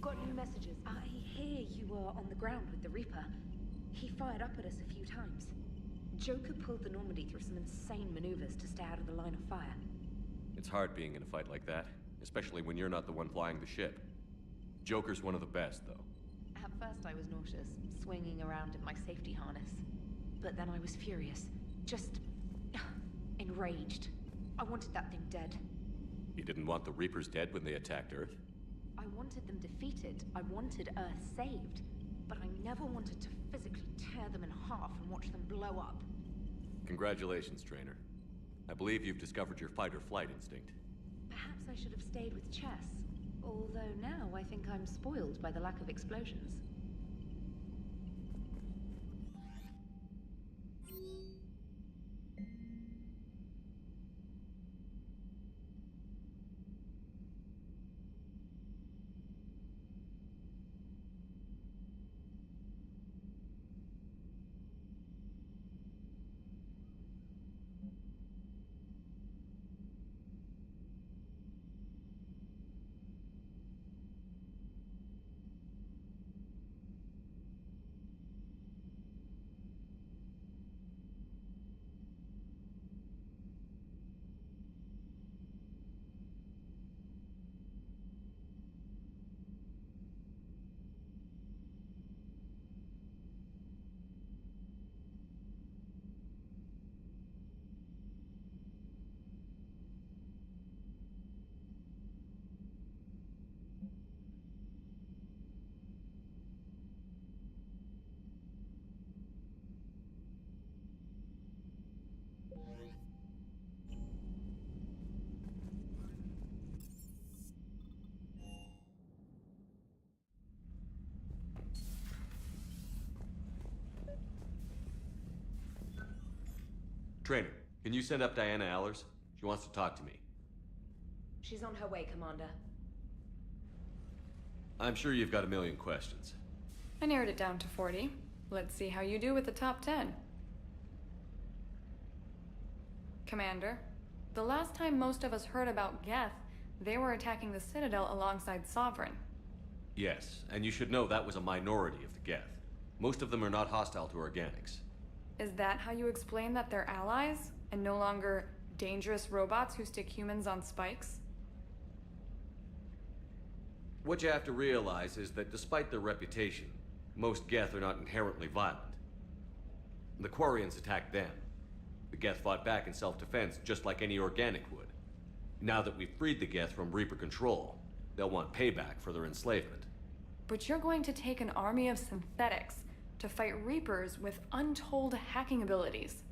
Got new messages. I hear you were on the ground with the Reaper. He fired up at us a few times. Joker pulled the Normandy through some insane maneuvers to stay out of the line of fire. It's hard being in a fight like that, especially when you're not the one flying the ship. Joker's one of the best, though. At first I was nauseous, swinging around in my safety harness. But then I was furious. Just... enraged. I wanted that thing dead. You didn't want the Reapers dead when they attacked Earth? I wanted them defeated. I wanted Earth saved. But I never wanted to physically tear them in half and watch them blow up. Congratulations, Trainer. I believe you've discovered your fight-or-flight instinct. Perhaps I should have stayed with chess. Although now I think I'm spoiled by the lack of explosions. Trainer, can you send up Diana Allers? She wants to talk to me. She's on her way, Commander. I'm sure you've got a million questions. I narrowed it down to 40. Let's see how you do with the top 10. Commander, the last time most of us heard about Geth, they were attacking the Citadel alongside Sovereign. Yes, and you should know that was a minority of the Geth. Most of them are not hostile to organics. Is that how you explain that they're allies, and no longer dangerous robots who stick humans on spikes? What you have to realize is that despite their reputation, most Geth are not inherently violent. The Quarians attacked them. The Geth fought back in self-defense just like any organic would. Now that we've freed the Geth from Reaper control, they'll want payback for their enslavement. But you're going to take an army of synthetics to fight Reapers with untold hacking abilities.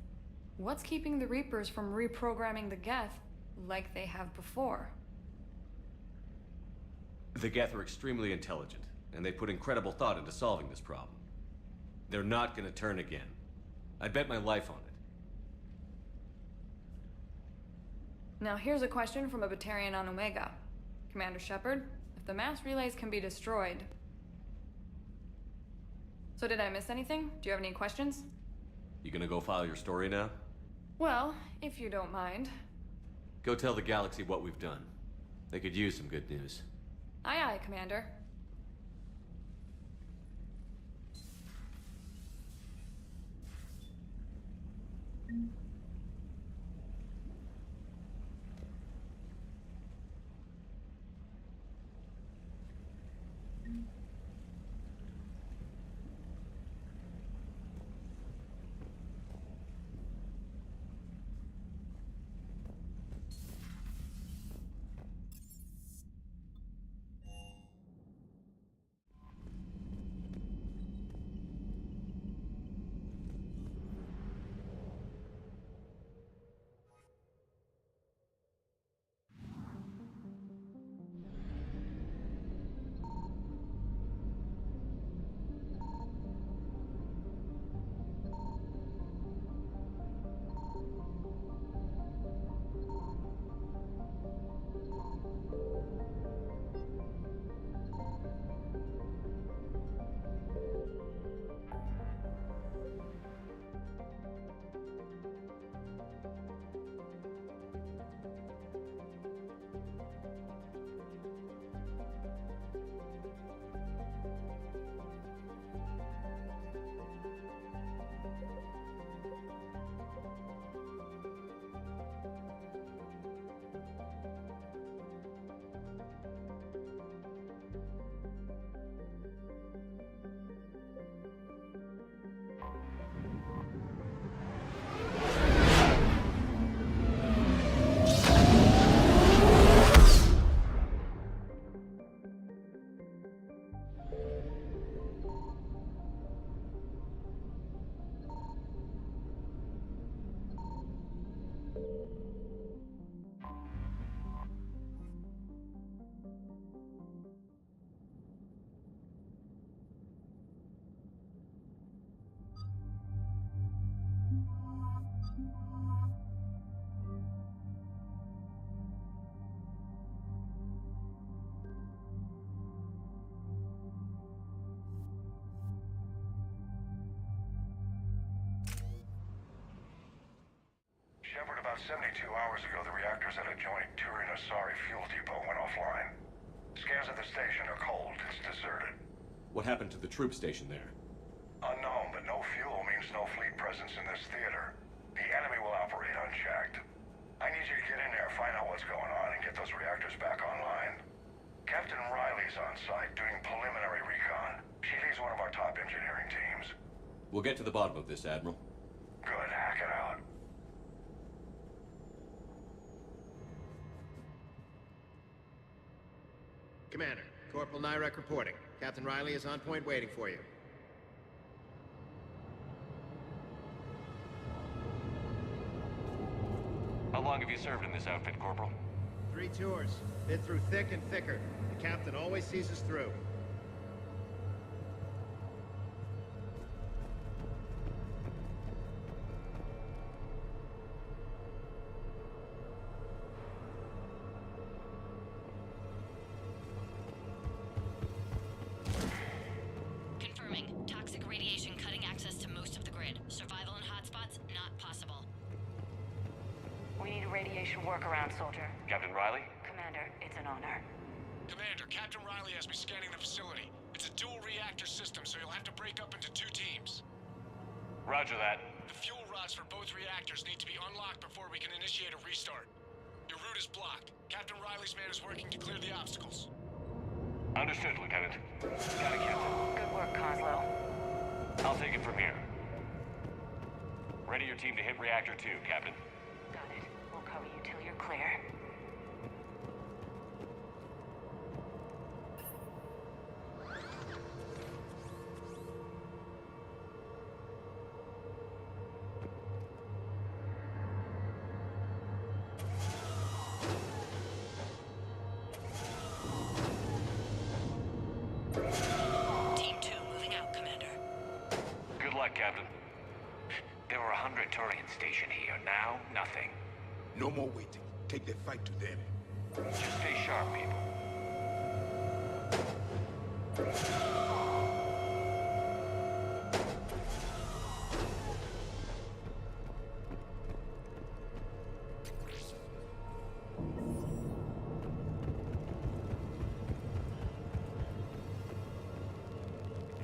What's keeping the Reapers from reprogramming the Geth like they have before? The Geth are extremely intelligent, and they put incredible thought into solving this problem. They're not gonna turn again. I'd bet my life on it. Now here's a question from a Batarian on Omega. Commander Shepard, if the mass relays can be destroyed... So did I miss anything? Do you have any questions? You gonna go file your story now? Well, if you don't mind. Go tell the galaxy what we've done. They could use some good news. Aye aye, Commander. About 72 hours ago, the reactors at a joint Turin-Asari fuel depot went offline. Scans at the station are cold. It's deserted. What happened to the troop station there? Unknown, but no fuel means no fleet presence in this theater. The enemy will operate unchecked. I need you to get in there, find out what's going on, and get those reactors back online. Captain Riley's on site doing preliminary recon. She leads one of our top engineering teams. We'll get to the bottom of this, Admiral. Good, hack it out. Commander, Corporal Nyrek reporting. Captain Riley is on point waiting for you. How long have you served in this outfit, Corporal? 3 tours. Been through thick and thicker. The captain always sees us through. Confirming. Toxic radiation cutting access to most of the grid. Survival in hotspots, not possible. We need a radiation workaround, soldier. Captain Riley? Commander, it's an honor. Commander, Captain Riley has me scanning the facility. It's a dual reactor system, so you'll have to break up into 2 teams. Roger that. The fuel rods for both reactors need to be unlocked before we can initiate a restart. Your route is blocked. Captain Riley's man is working to clear the obstacles. Understood, Lieutenant. Got it, Captain. Good work, Coslow. I'll take it from here. Ready your team to hit Reactor 2, Captain. Got it. We'll cover you till you're clear. Team 2 moving out, Commander. Good luck, Captain. There were 100 Turians stationed here. Now, nothing. No more waiting. Take the fight to them. Just stay sharp, people.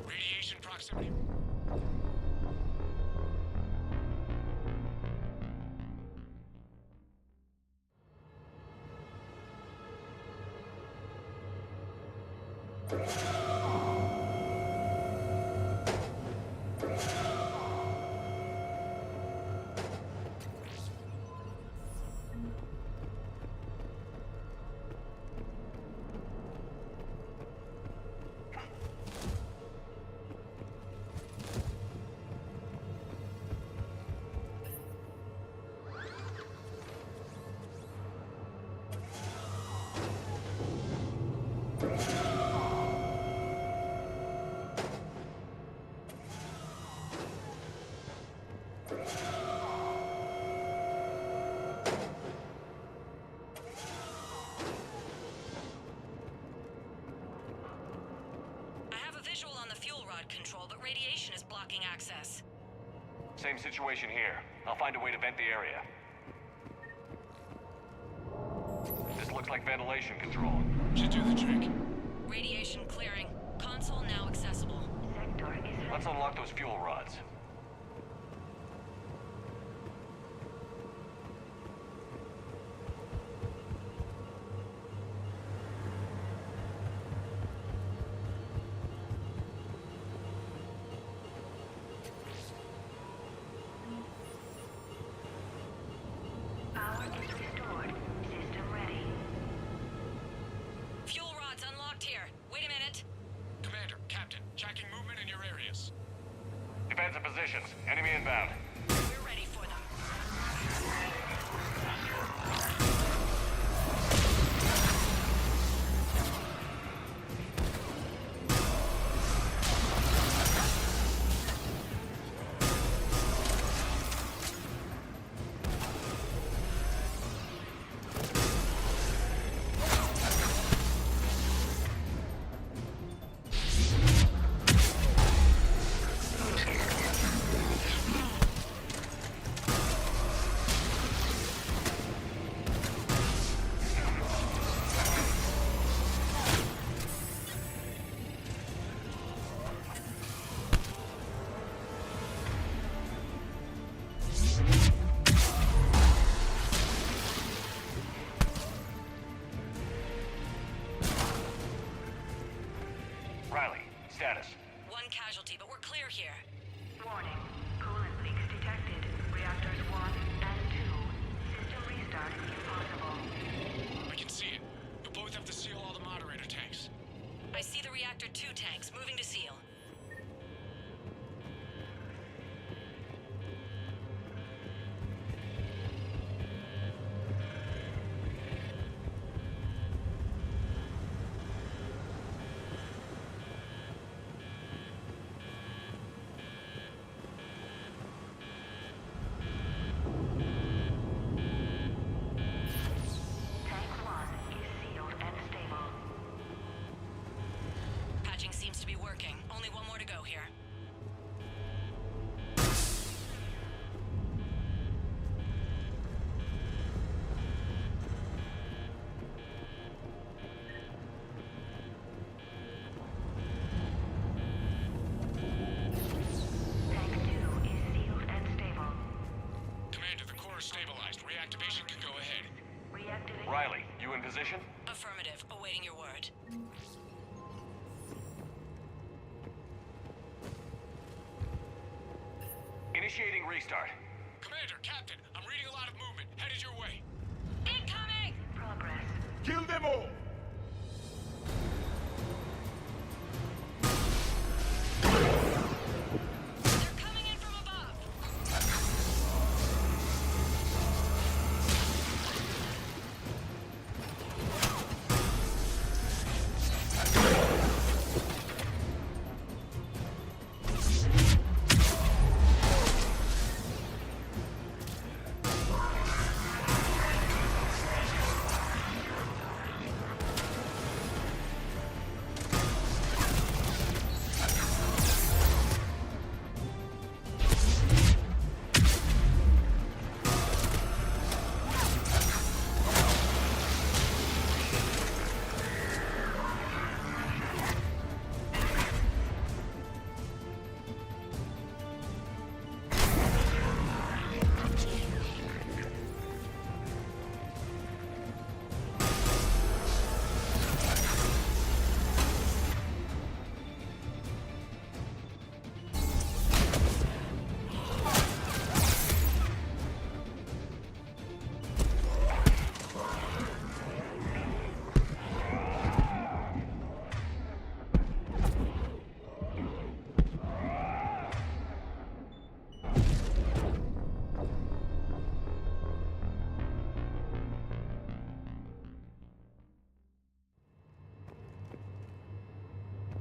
Radiation proximity. Control, but radiation is blocking access. Same situation here. I'll find a way to vent the area. This looks like ventilation control. Should do the trick. Radiation clearing. Console now accessible. Sector is... Let's unlock those fuel rods. Power is restored. System ready. Fuel rods unlocked here. Wait a minute. Commander, Captain, tracking movement in your areas. Defensive position. status? One casualty, but we're clear here. Warning. Coolant leaks detected. Reactors 1 and 2. System restart impossible. I can see it. You'll both have to seal all the moderator tanks. I see the reactor 2 tanks moving to seal. Tank 1 is sealed and stable. Patching seems to be working. Only one more to go here. Tank 2 is sealed and stable. Commander, the core is stabilized. Reactivation can go ahead. Reactivate. Riley, you in position? Affirmative. Awaiting your word. Initiating restart. Commander, Captain, I'm reading a lot of movement. Headed your way. Incoming! Progress. Kill them all! They're coming in from above!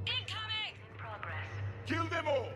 Incoming! Progress. Kill them all!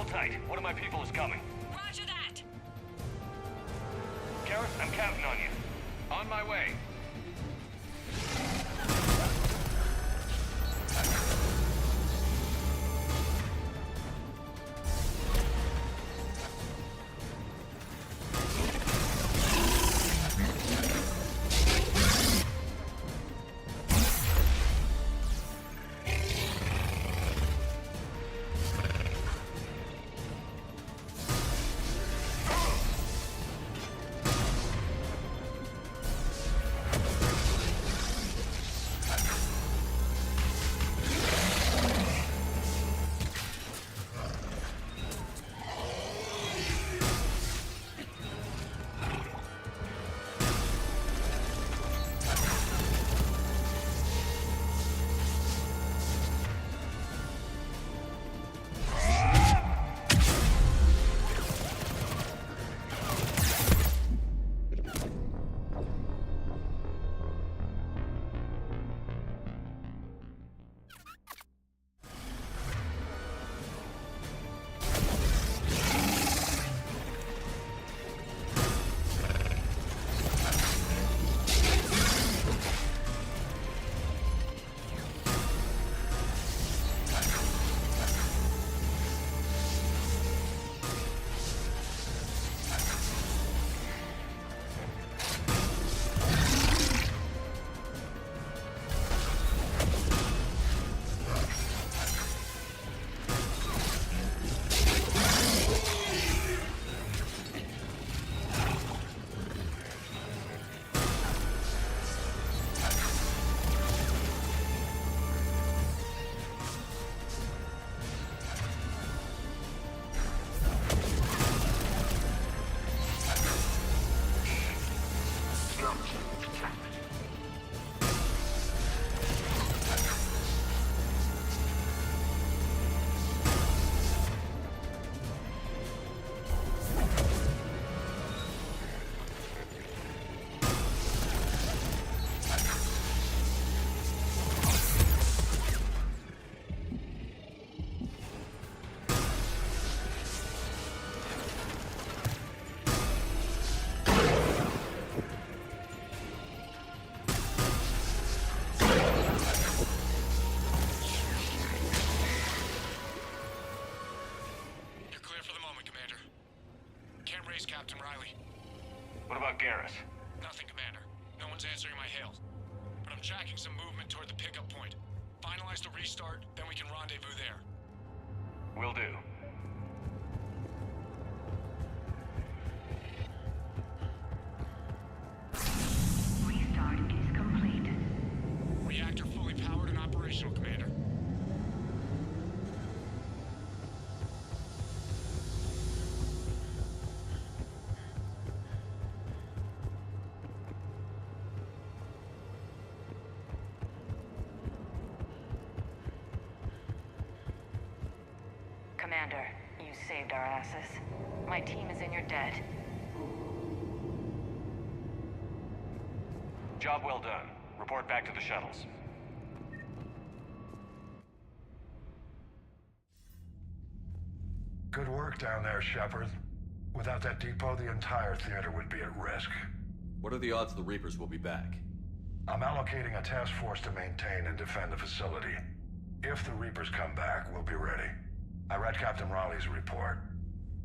tight. One of my people is coming. Roger that. Garrus, I'm counting on you. On my way. Captain Riley. What about Garrus? Nothing, Commander. No one's answering my hails. But I'm tracking some movement toward the pickup point. Finalize the restart, then we can rendezvous there. Will do. Restart is complete. Reactor fully powered and operational, Commander. Commander, you saved our asses. My team is in your debt. Job well done. Report back to the shuttles. Good work down there, Shepard. Without that depot, the entire theater would be at risk. What are the odds the Reapers will be back? I'm allocating a task force to maintain and defend the facility. If the Reapers come back, we'll be ready. I read Captain Raleigh's report.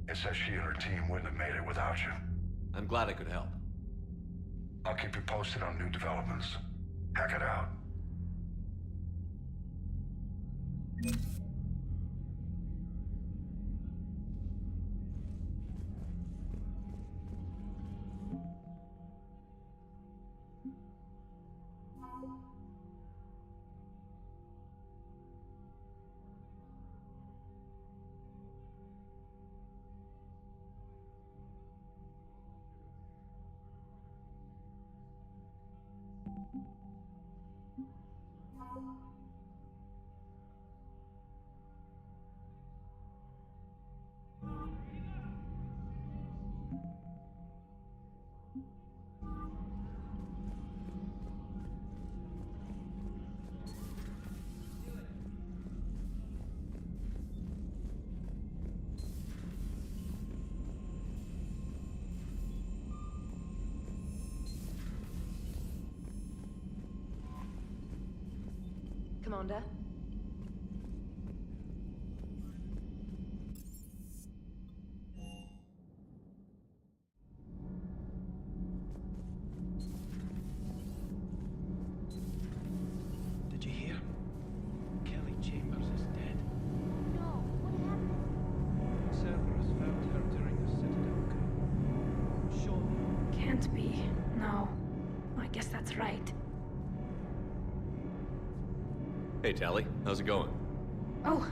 It says she and her team wouldn't have made it without you. I'm glad I could help. I'll keep you posted on new developments. Hack it out. Commander? Did you hear? Kelly Chambers is dead. No, what happened? Cerberus found her during the Citadel coup. Sure. Can't be. No. I guess that's right. Hey, Tally. How's it going? Oh,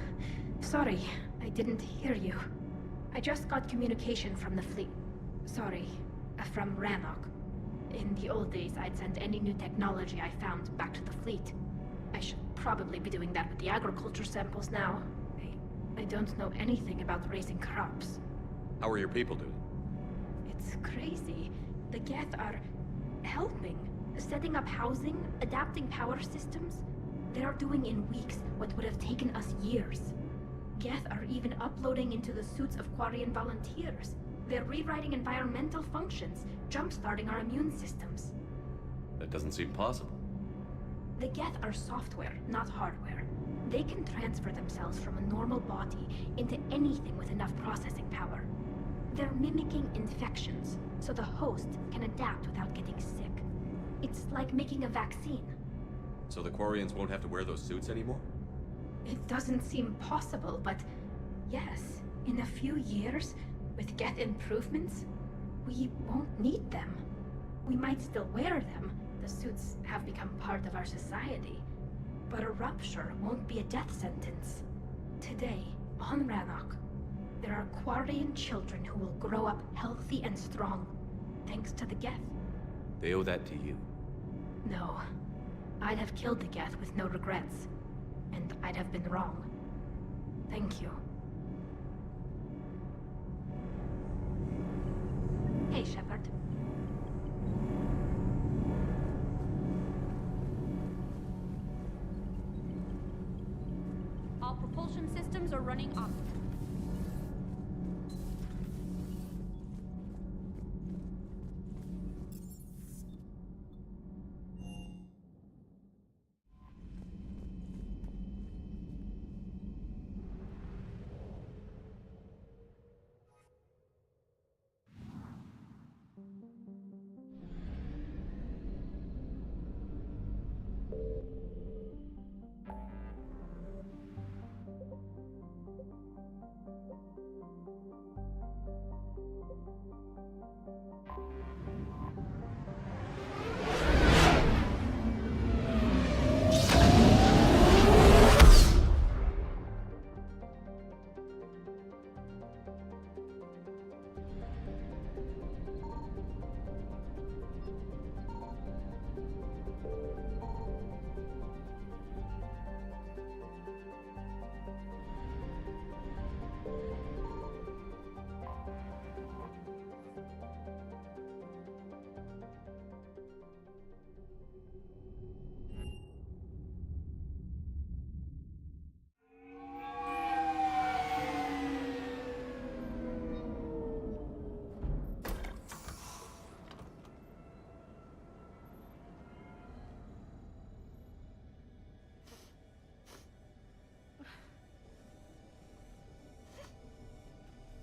sorry. I didn't hear you. I just got communication from the fleet. Sorry, from Rannoch. In the old days, I'd send any new technology I found back to the fleet. I should probably be doing that with the agriculture samples now. I don't know anything about raising crops. How are your people doing? It's crazy. The Geth are helping. Setting up housing, adapting power systems. They are doing in weeks what would have taken us years. Geth are even uploading into the suits of Quarian volunteers. They're rewriting environmental functions, jump-starting our immune systems. That doesn't seem possible. The Geth are software, not hardware. They can transfer themselves from a normal body into anything with enough processing power. They're mimicking infections, so the host can adapt without getting sick. It's like making a vaccine. So the Quarians won't have to wear those suits anymore? It doesn't seem possible, but yes, in a few years, with Geth improvements, we won't need them. We might still wear them. The suits have become part of our society. But a rupture won't be a death sentence. Today, on Rannoch, there are Quarian children who will grow up healthy and strong, thanks to the Geth. They owe that to you. No. I'd have killed the Geth with no regrets. And I'd have been wrong. Thank you. Hey, Shepard. All propulsion systems are running optimally.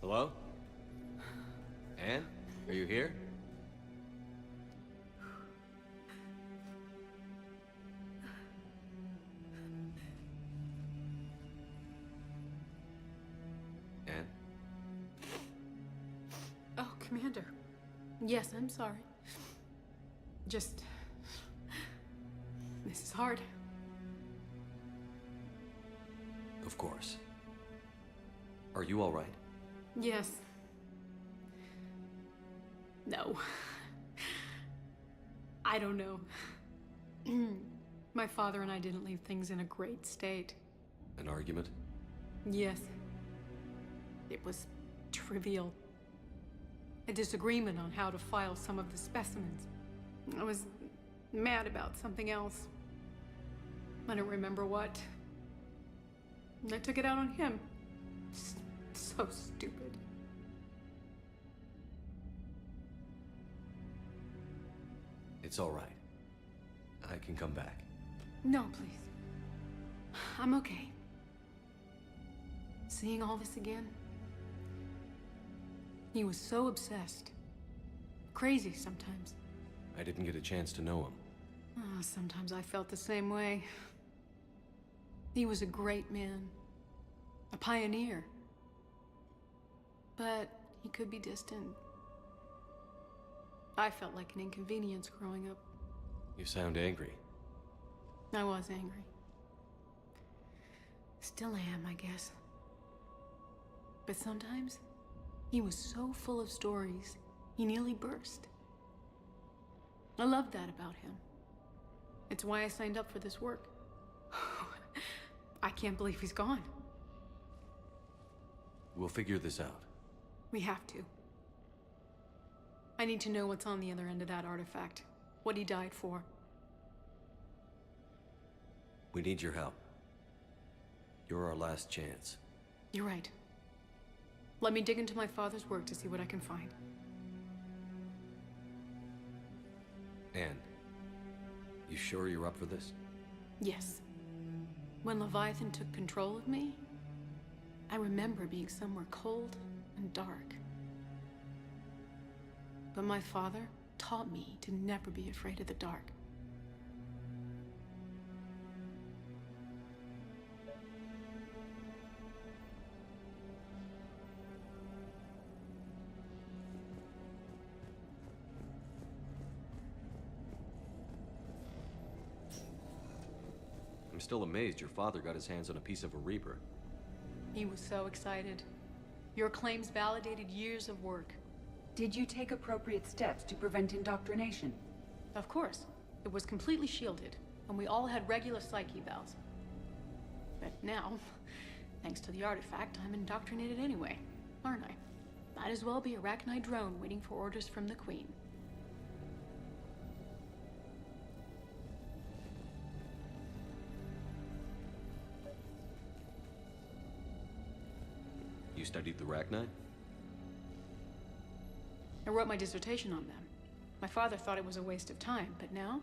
Hello? Anne? Are you here? Anne? Oh, Commander. Yes, I'm sorry. Just... this is hard. Of course. Are you all right? Yes. No. I don't know. My father and I didn't leave things in a great state. An argument? Yes. It was trivial. A disagreement on how to file some of the specimens. I was mad about something else. I don't remember what. And I took it out on him. So stupid. It's all right. I can come back. No, please. I'm okay. Seeing all this again, he was so obsessed. Crazy sometimes. I didn't get a chance to know him. Oh, sometimes I felt the same way. He was a great man. A pioneer. But he could be distant. I felt like an inconvenience growing up. You sound angry. I was angry. Still am, I guess. But sometimes, he was so full of stories, he nearly burst. I loved that about him. It's why I signed up for this work. I can't believe he's gone. We'll figure this out. We have to. I need to know what's on the other end of that artifact. What he died for. We need your help. You're our last chance. You're right. Let me dig into my father's work to see what I can find. Anne, you sure you're up for this? Yes. When Leviathan took control of me, I remember being somewhere cold and dark. But my father taught me to never be afraid of the dark. I'm still amazed your father got his hands on a piece of a Reaper. He was so excited. Your claims validated years of work. Did you take appropriate steps to prevent indoctrination? Of course. It was completely shielded, and we all had regular psych evals. But now, thanks to the artifact, I'm indoctrinated anyway, aren't I? Might as well be a Arachnite drone waiting for orders from the Queen. You studied the Arachnite? I wrote my dissertation on them. My father thought it was a waste of time, but now,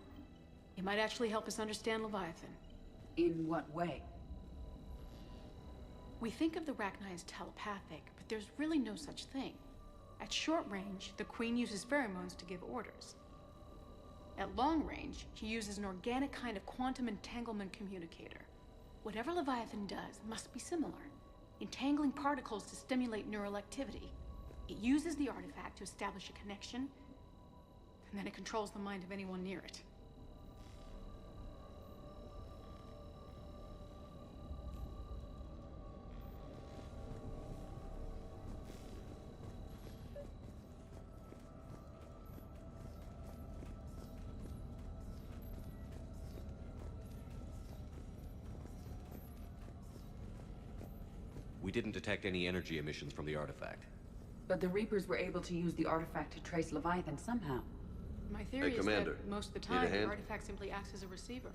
it might actually help us understand Leviathan. In what way? We think of the Arachnite as telepathic, but there's really no such thing. At short range, the Queen uses pheromones to give orders. At long range, she uses an organic kind of quantum entanglement communicator. Whatever Leviathan does must be similar, entangling particles to stimulate neural activity. It uses the artifact to establish a connection, and then it controls the mind of anyone near it. We didn't detect any energy emissions from the artifact. But the Reapers were able to use the artifact to trace Leviathan somehow. My theory is Commander, that most of the need a time, the hand? artifact simply acts as a receiver.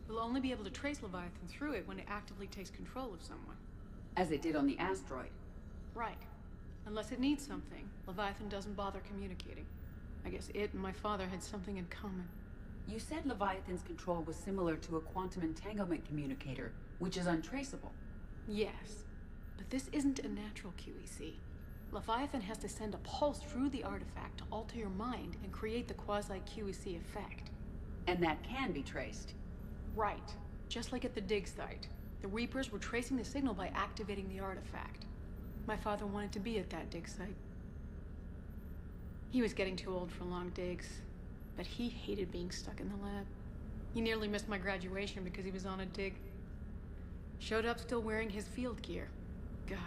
We'll only be able to trace Leviathan through it when it actively takes control of someone. As it did on the asteroid. Right. Unless it needs something, Leviathan doesn't bother communicating. I guess it and my father had something in common. You said Leviathan's control was similar to a quantum entanglement communicator, which is untraceable. Yes, but this isn't a natural QEC. Leviathan has to send a pulse through the artifact to alter your mind and create the quasi-QEC effect. And that can be traced. Right. Just like at the dig site. The Reapers were tracing the signal by activating the artifact. My father wanted to be at that dig site. He was getting too old for long digs, but he hated being stuck in the lab. He nearly missed my graduation because he was on a dig. Showed up still wearing his field gear. God,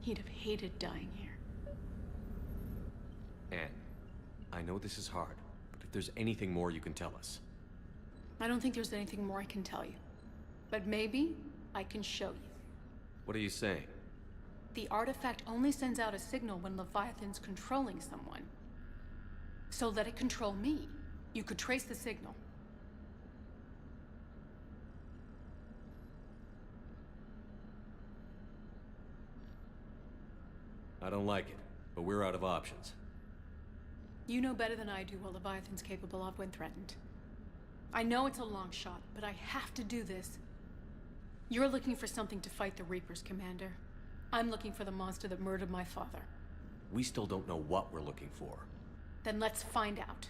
he'd have hated dying here. Anne, I know this is hard, but if there's anything more you can tell us. I don't think there's anything more I can tell you. But maybe I can show you. What are you saying? The artifact only sends out a signal when Leviathan's controlling someone. So let it control me. You could trace the signal. I don't like it, but we're out of options. You know better than I do what Leviathan's capable of when threatened. I know it's a long shot, but I have to do this. You're looking for something to fight the Reapers, Commander. I'm looking for the monster that murdered my father. We still don't know what we're looking for. Then let's find out.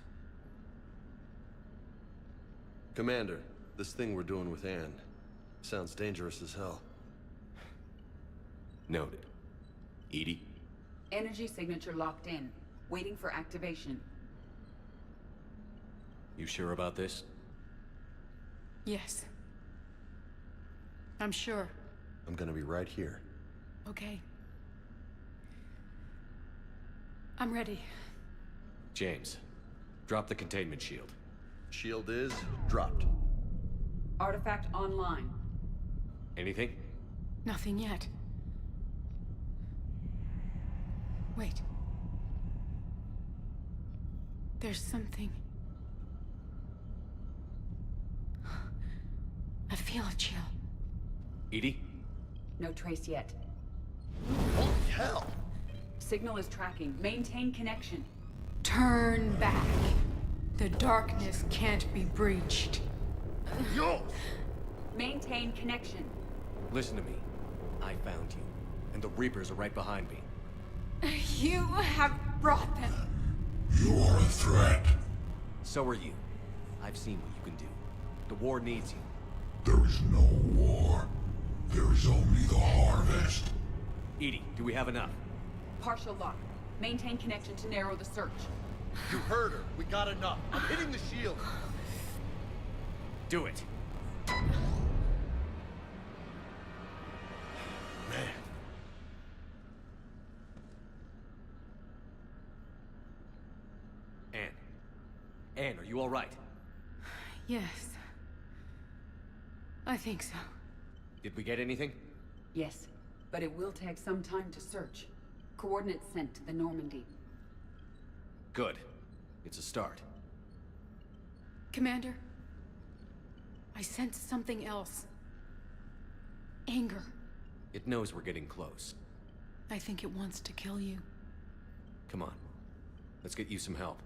Commander, this thing we're doing with Anne sounds dangerous as hell. Noted. Edie? Energy signature locked in. Waiting for activation. You sure about this? Yes. I'm sure. I'm gonna be right here. Okay. I'm ready. James, drop the containment shield. Shield is dropped. Artifact online. Anything? Nothing yet. Wait. There's something. I feel a chill. Edie? No trace yet. Holy hell! Signal is tracking. Maintain connection. Turn back. The darkness can't be breached. Yo! Maintain connection. Listen to me. I found you, and the Reapers are right behind me. You have brought them. You are a threat. So are you. I've seen what you can do. The war needs you. There is no war. There is only the harvest. Edie, do we have enough? Partial lock. Maintain connection to narrow the search. You heard her. We got enough. I'm hitting the shield. Do it. Man. Anne, are you all right? Yes. I think so. Did we get anything? Yes, but it will take some time to search. Coordinates sent to the Normandy. Good. It's a start. Commander, I sense something else. Anger. It knows we're getting close. I think it wants to kill you. Come on. Let's get you some help.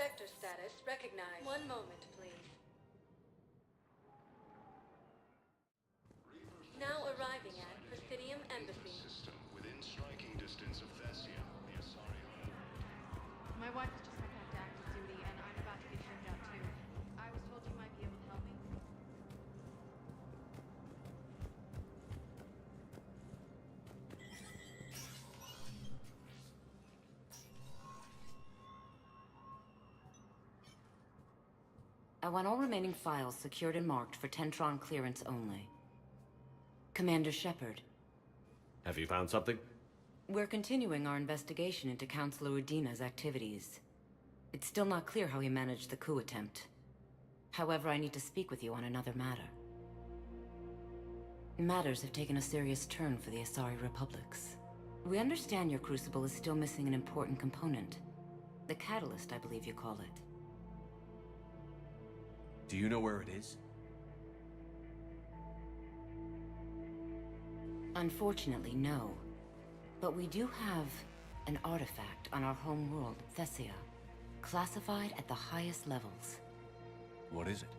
Spectre status recognized. One moment, please. Now arriving at Presidium Embassy. System within striking distance of Thessia, the Asari. My wife has just went back to active duty, and I'm about to get shipped out too. I was told you might be able to help me. I want all remaining files secured and marked for Tentron clearance only. Commander Shepard. Have you found something? We're continuing our investigation into Councilor Udina's activities. It's still not clear how he managed the coup attempt. However, I need to speak with you on another matter. Matters have taken a serious turn for the Asari Republics. We understand your crucible is still missing an important component. The catalyst, I believe you call it. Do you know where it is? Unfortunately, no. But we do have an artifact on our home world, Thessia, classified at the highest levels. What is it?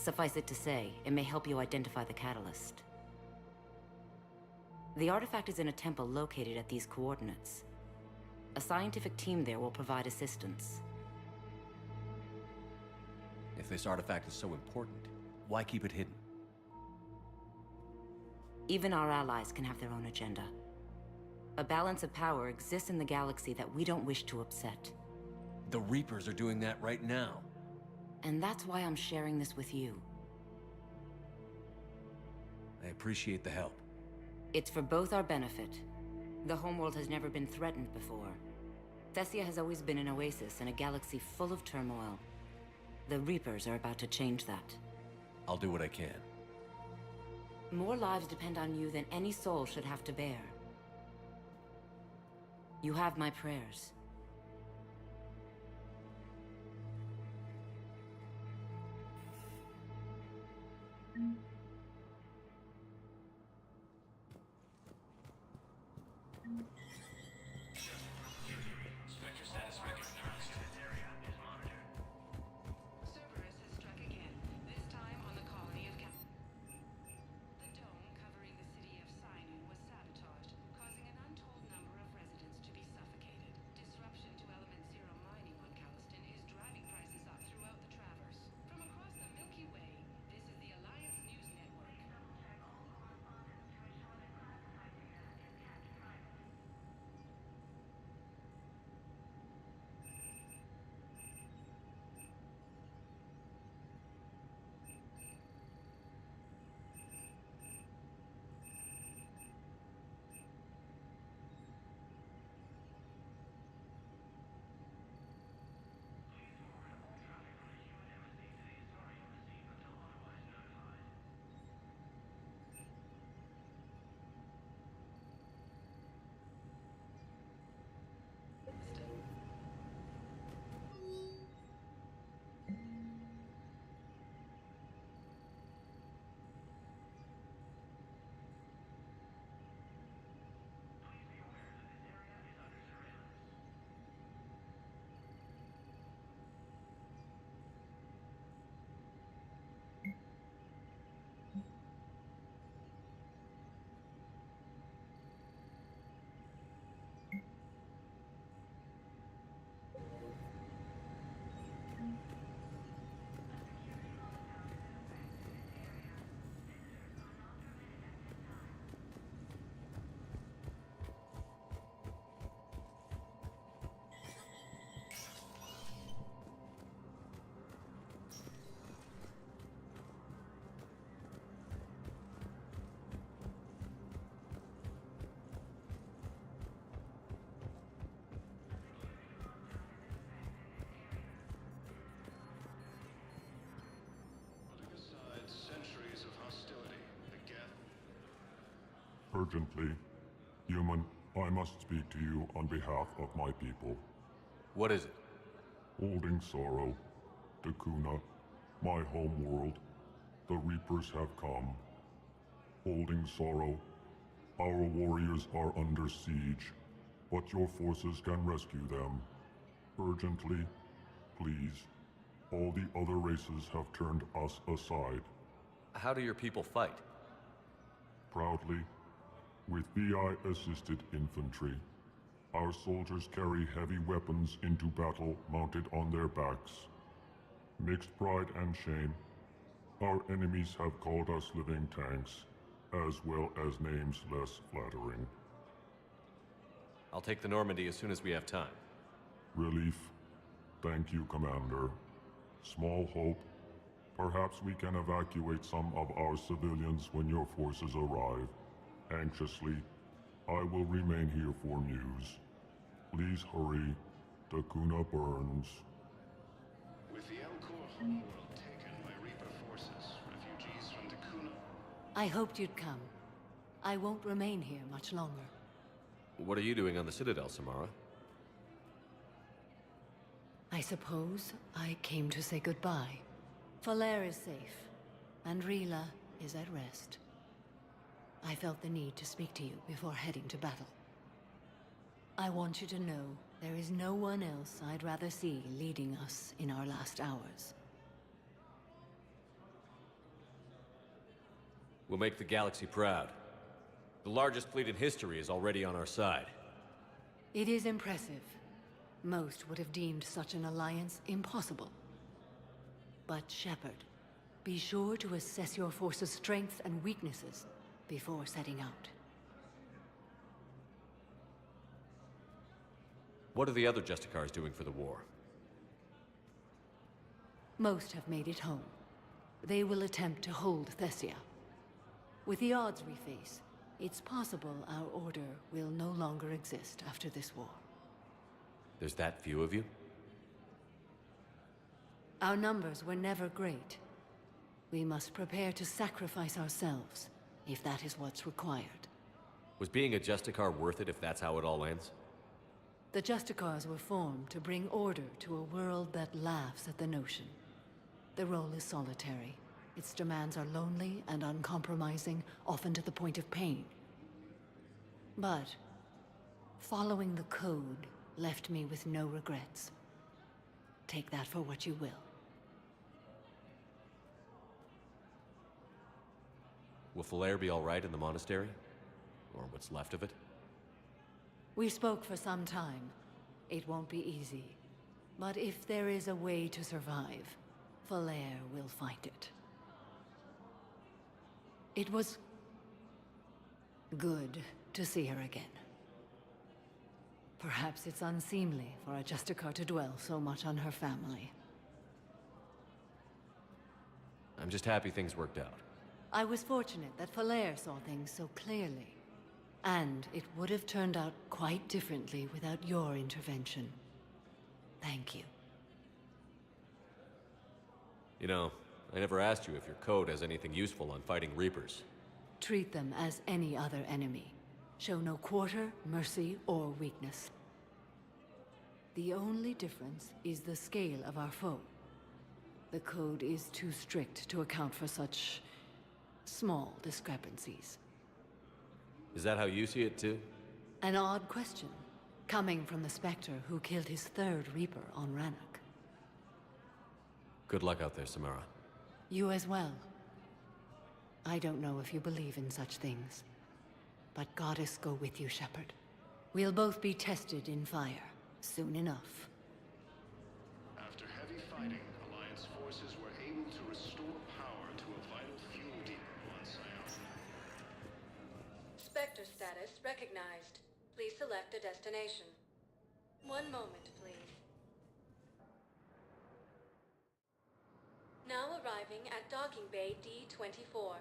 Suffice it to say, it may help you identify the catalyst. The artifact is in a temple located at these coordinates. A scientific team there will provide assistance. If this artifact is so important, why keep it hidden? Even our allies can have their own agenda. A balance of power exists in the galaxy that we don't wish to upset. The Reapers are doing that right now. And that's why I'm sharing this with you. I appreciate the help. It's for both our benefit. The homeworld has never been threatened before. Thessia has always been an oasis in a galaxy full of turmoil. The Reapers are about to change that. I'll do what I can. More lives depend on you than any soul should have to bear. You have my prayers. Spectre status recognized. Cerberus has struck again, this time on the colony of The dome covering the city of Sinai was sabotaged, causing an untold number of residents to be suffocated. Disruption to Element Zero mining on Calliston is driving prices up throughout the Traverse. From across the Milky Way, this is the Alliance News Network. Urgently, human, I must speak to you on behalf of my people. What is it? Holding sorrow, Dakuna, my home world, the Reapers have come. Holding sorrow, our warriors are under siege, but your forces can rescue them. Urgently, please. All the other races have turned us aside. How do your people fight? Proudly, with VI-assisted infantry. Our soldiers carry heavy weapons into battle mounted on their backs. Mixed pride and shame, our enemies have called us living tanks, as well as names less flattering. I'll take the Normandy as soon as we have time. Relief. Thank you, Commander. Small hope. Perhaps we can evacuate some of our civilians when your forces arrive. Anxiously, I will remain here for news. Please hurry. Dakuna burns. With the Elcor homeworld taken by Reaper forces, refugees from Dakuna... I hoped you'd come. I won't remain here much longer. What are you doing on the Citadel, Samara? I suppose I came to say goodbye. Falair is safe, and Rila is at rest. I felt the need to speak to you before heading to battle. I want you to know there is no one else I'd rather see leading us in our last hours. We'll make the galaxy proud. The largest fleet in history is already on our side. It is impressive. Most would have deemed such an alliance impossible. But Shepard, be sure to assess your force's strengths and weaknesses before setting out. What are the other Justicars doing for the war? Most have made it home. They will attempt to hold Thessia. With the odds we face, it's possible our order will no longer exist after this war. There's that few of you? Our numbers were never great. We must prepare to sacrifice ourselves, if that is what's required. Was being a Justicar worth it if that's how it all ends? The Justicars were formed to bring order to a world that laughs at the notion. The role is solitary. Its demands are lonely and uncompromising, often to the point of pain. But following the code left me with no regrets. Take that for what you will. Will Falair be all right in the monastery? Or what's left of it? We spoke for some time. It won't be easy. But if there is a way to survive, Falair will find it. It was good to see her again. Perhaps it's unseemly for a Justicar to dwell so much on her family. I'm just happy things worked out. I was fortunate that Falair saw things so clearly. And it would have turned out quite differently without your intervention. Thank you. You know, I never asked you if your code has anything useful on fighting Reapers. Treat them as any other enemy. Show no quarter, mercy, or weakness. The only difference is the scale of our foe. The code is too strict to account for such small discrepancies. Is that how you see it too? An odd question, coming from the Spectre who killed his third Reaper on Rannoch. Good luck out there, Samara. You as well. I don't know if you believe in such things, but Goddess go with you, Shepard. We'll both be tested in fire, soon enough. After heavy fighting, Alliance forces were able to restore power to a vital fuel depot on Scion. Spectre status recognized. Please select a destination. One moment, please. Now arriving at docking bay D-24.